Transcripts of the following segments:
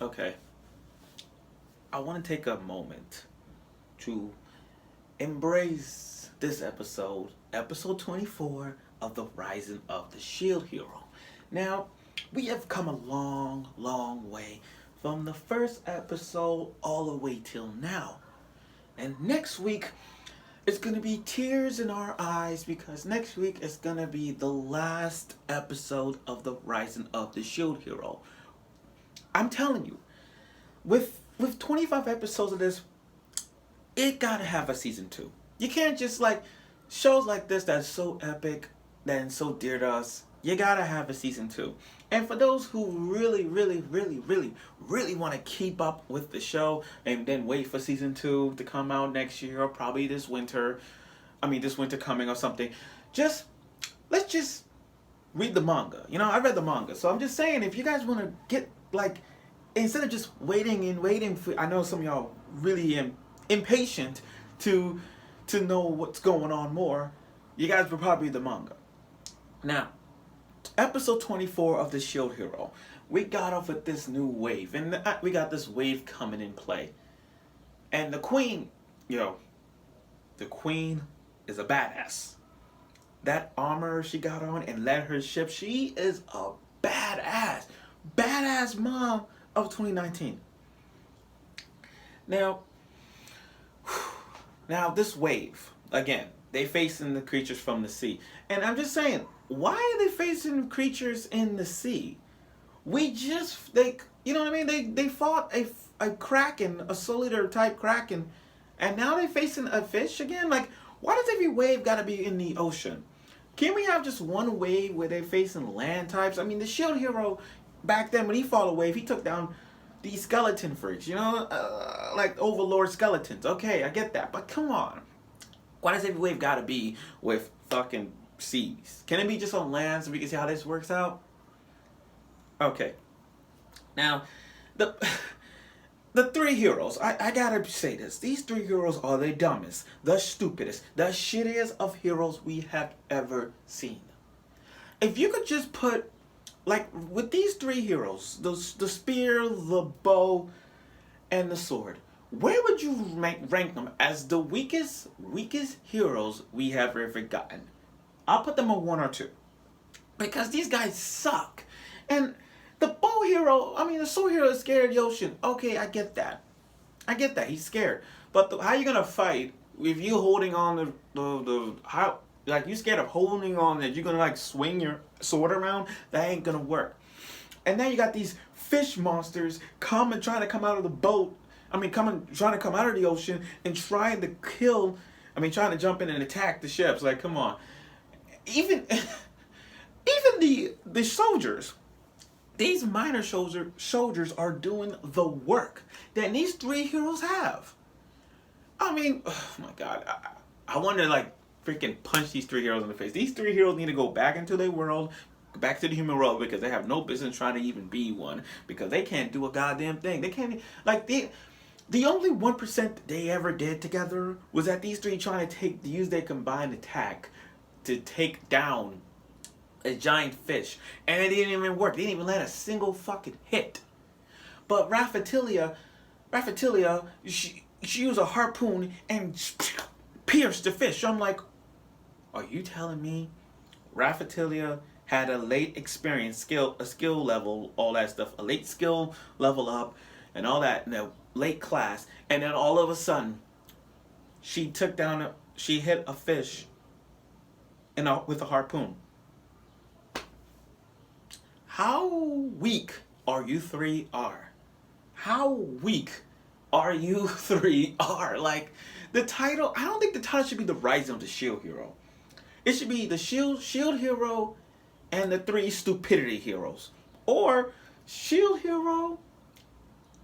Okay, I want to take a moment to embrace this episode, episode 24 of the Rising of the Shield Hero. Now, we have come a long, long way from the first episode all the way till now. And next week, it's going to be tears in our eyes because next week is going to be the last episode of the Rising of the Shield Hero. I'm telling you, with 25 episodes of this, it gotta have a season 2. You can't just like shows like this that's so epic, and so dear to us. You gotta have a season 2. And for those who really, really, really, really, really want to keep up with the show and then wait for season 2 to come out next year or probably this winter, this winter coming or something, let's just read the manga. I read the manga, so I'm just saying if you guys want to get like instead of just waiting for, I know some of y'all really impatient to know what's going on more. You guys will probably read the manga. Now, episode 24 of the Shield Hero, we got off with this new wave, and we got this wave coming in play. And the queen, the queen is a badass. That armor she got on and led her ship, she is a badass mom of 2019. Now this wave, again, they facing the creatures from the sea. And I'm just saying, why are they facing creatures in the sea? They fought a kraken, a soul eater type kraken, and now they're facing a fish again? Like, why does every wave gotta be in the ocean? Can't we have just one wave where they're facing land types? The Shield Hero, back then when he fought a wave, he took down these skeleton freaks, like overlord skeletons. Okay, I get that, but come on. Why does every wave gotta be with fucking seas? Can it be just on land so we can see how this works out? Okay. Now, the three heroes, I gotta say this. These three heroes are the dumbest, the stupidest, the shittiest of heroes we have ever seen. If you could just put, like, with these three heroes, the spear, the bow, and the sword, where would you rank them as the weakest heroes we have ever gotten? I'll put them on 1 or 2. Because these guys suck. And the bow hero, the sword hero is scared of the ocean. Okay, I get that. He's scared. But how you gonna fight if you holding on you scared of holding on that you're gonna like swing your sword around? That ain't gonna work. And then you got these fish monsters trying to come out of the boat. Trying to come out of the ocean and trying to jump in and attack the ships. Like, come on. Even the soldiers, these minor soldiers are doing the work that these three heroes have. Oh my God. I want to like freaking punch these three heroes in the face. These three heroes need to go back into their world, back to the human world, because they have no business trying to even be one, because they can't do a goddamn thing. They can't, like, the only 1% they ever did together was that these three trying to use their combined attack to take down a giant fish, and it didn't even work. They didn't even land a single fucking hit. But Raphtalia, she used a harpoon and pierced the fish. So I'm like, are you telling me Raphtalia had a late experience, a skill level, all that stuff, a late skill level up, and all that in the late class, and then all of a sudden, she hit a fish with a harpoon? How weak are you three are? How weak are you three are? Like, the title, I don't think the title should be The Rising of the Shield Hero. It should be the Shield Hero and the Three Stupidity Heroes. Or Shield Hero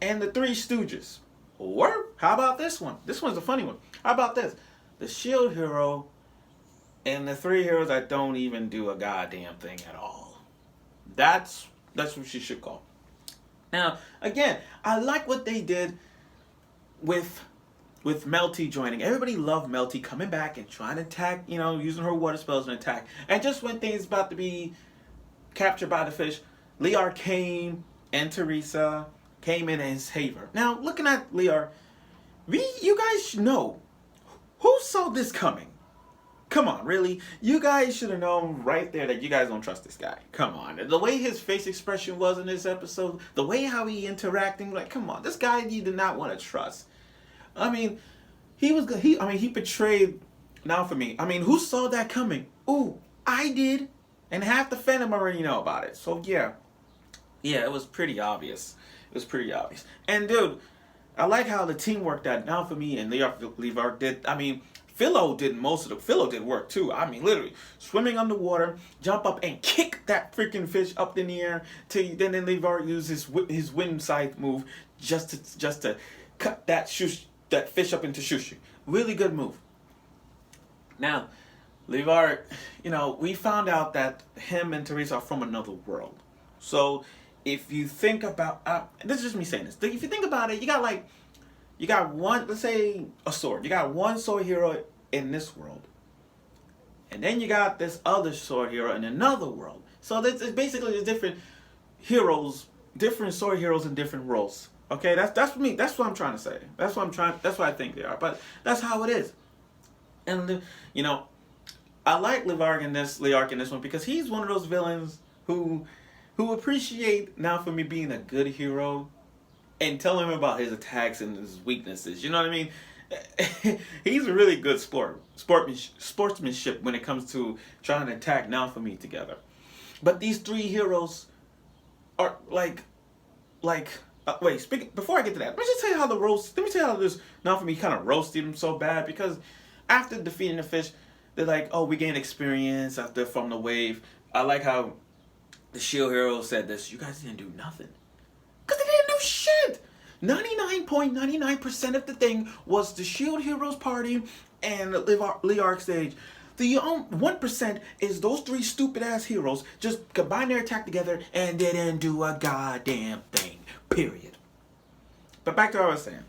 and the Three Stooges. Or, how about this one? This one's a funny one. How about this? The Shield Hero and the three heroes that don't even do a goddamn thing at all. That's what she should call. Now, again, I like what they did with Melty joining. Everybody loved Melty coming back and trying to attack, using her water spells and attack. And just when things about to be captured by the fish, Lee Arcane and Teresa came in his favor. Now, looking at Liar, you guys should know, who saw this coming? Come on, really? You guys should have known right there that you guys don't trust this guy. Come on. The way his face expression was in this episode, the way how he interacting, like, come on. This guy you did not want to trust. I mean, he betrayed Naofumi. I mean, who saw that coming? Ooh, I did. And half the fandom already know about it. So, yeah. Yeah, it was pretty obvious. It was pretty obvious. And, dude, I like how the teamwork that Naofumi and Levar did. I mean, Philo did most of the. Philo did work too. I mean, literally swimming underwater, jump up and kick that freaking fish up in the air. Then Levar used his wind scythe move just to cut that fish up into sushi. Really good move. Now, Levar, we found out that him and Teresa are from another world. So if you think about, this is just me saying this. If you think about it, you got one, let's say a sword. You got one sword hero in this world. And then you got this other sword hero in another world. So it's basically the different heroes, different sword heroes in different worlds. Okay, that's me. That's what I'm trying to say. That's what I think they are. But that's how it is. And I like Liark in this one because he's one of those villains who appreciate Naofumi being a good hero and tell him about his attacks and his weaknesses. You know what I mean? He's a really good sportsmanship when it comes to trying to attack Naofumi together. But these three heroes are before I get to that, let me tell you how this Naofumi kind of roasted him so bad, because after defeating the fish, they're like, oh, we gained experience after from the wave. I like how the shield hero said this, you guys didn't do nothing. Because they didn't do shit. 99.99% of the thing was the shield hero's party and Liark stage. The 1% is those three stupid ass heroes just combined their attack together and didn't do a goddamn thing. Period. But back to what I was saying.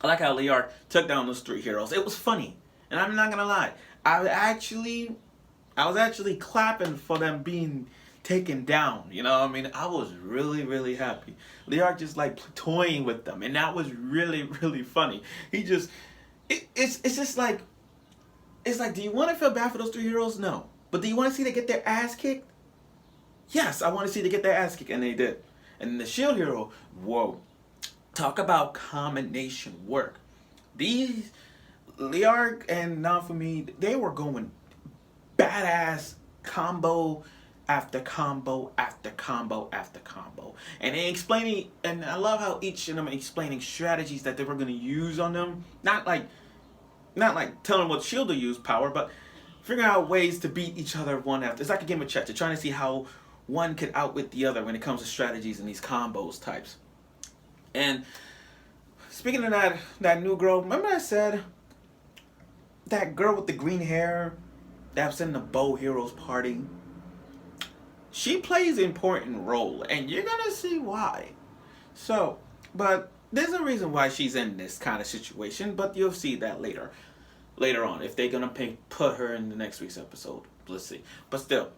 I like how Liark took down those three heroes. It was funny. And I'm not gonna lie. I was actually clapping for them being taken down. You know what I mean? I was really, really happy. Liark just toying with them, and that was really, really funny. It's like, do you want to feel bad for those three heroes? No. But do you want to see them get their ass kicked? Yes, I want to see them get their ass kicked, and they did. And the shield hero, whoa. Talk about combination work. These Liark and Naofumi, they were going badass combo after combo after combo after combo. And they explaining, and I love how each of them explaining strategies that they were going to use on them. Not like telling what shield to use power, but figuring out ways to beat each other one after. It's like a game of chess. They're trying to see how one could outwit the other when it comes to strategies and these combos types. And speaking of that new girl, remember I said that girl with the green hair that was in the Bow Heroes party? She plays an important role, and you're gonna see why. So, but there's a reason why she's in this kind of situation, but you'll see that later on, if they're gonna put her in the next week's episode. Let's see. But still,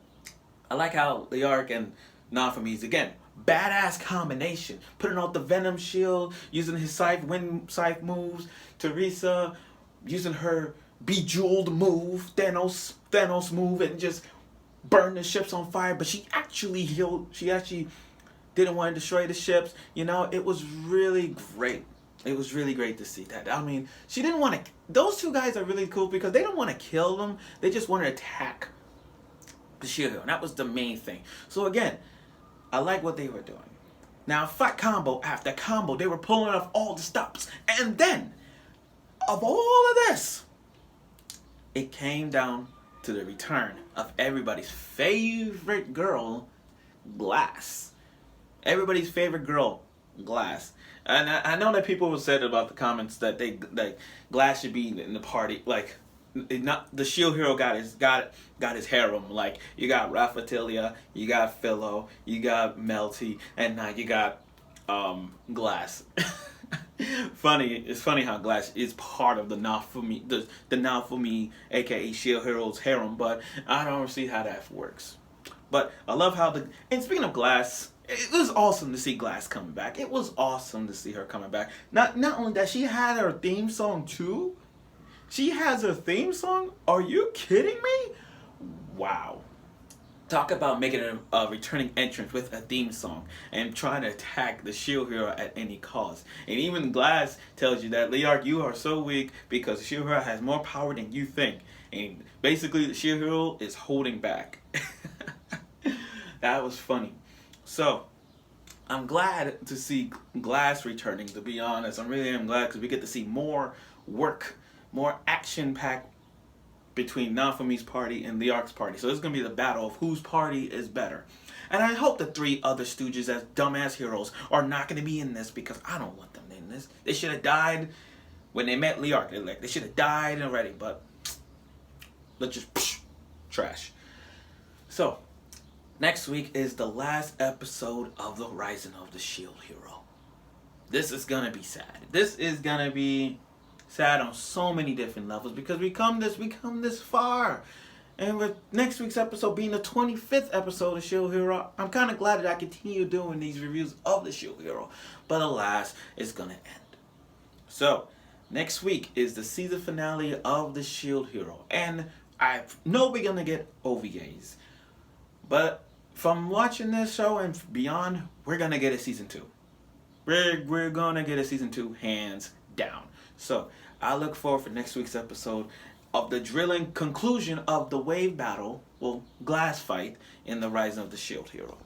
I like how Liark and Naofumi's, again, badass combination. Putting out the Venom shield, using his wind scythe moves. Teresa using her bejeweled move, Thanos move, and just burn the ships on fire. But she actually healed. She actually didn't want to destroy the ships. It was really great. It was really great to see that. I mean, she didn't want to. Those two guys are really cool because they don't want to kill them. They just want to attack the shield hero. And that was the main thing. So again, I like what they were doing. Now, fight combo after combo, they were pulling off all the stops. And then, of all of this, it came down to the return of everybody's favorite girl, Glass. Everybody's favorite girl, Glass. And I know that people have said about the comments that Glass should be in the party. Not the shield hero got his harem. Like, you got Raphtalia, you got Philo, you got Melty, and now you got Glass. It's funny how Glass is part of the Naofumi, the Naofumi, aka Shield Hero's harem, but I don't see how that works. But I love how and speaking of Glass, it was awesome to see Glass coming back. It was awesome to see her coming back. Not only that, she had her theme song too. She has her theme song? Are you kidding me? Wow. Talk about making a returning entrance with a theme song and trying to attack the shield hero at any cost. And even Glass tells you that, Leark, you are so weak because the shield hero has more power than you think. And basically the shield hero is holding back. That was funny. So, I'm glad to see Glass returning, to be honest. I really am glad because we get to see more work, more action-packed between Naofumi's party and Leark's party. So this is going to be the battle of whose party is better. And I hope the three other stooges as dumbass heroes are not going to be in this because I don't want them in this. They should have died when they met Leark. They should have died already, but let's just trash. So, next week is the last episode of the Rising of the Shield Hero. This is going to be sad. This is going to be sad on so many different levels because we come this far. And with next week's episode being the 25th episode of Shield Hero, I'm kind of glad that I continue doing these reviews of the Shield Hero. But alas, it's going to end. So, next week is the season finale of the Shield Hero. And I know we're going to get OVAs. But from watching this show and beyond, we're going to get a season 2. We're going to get a season 2 hands down. So, I look forward for next week's episode of the drilling conclusion of the wave battle, well, glass fight in the Rising of the Shield Hero.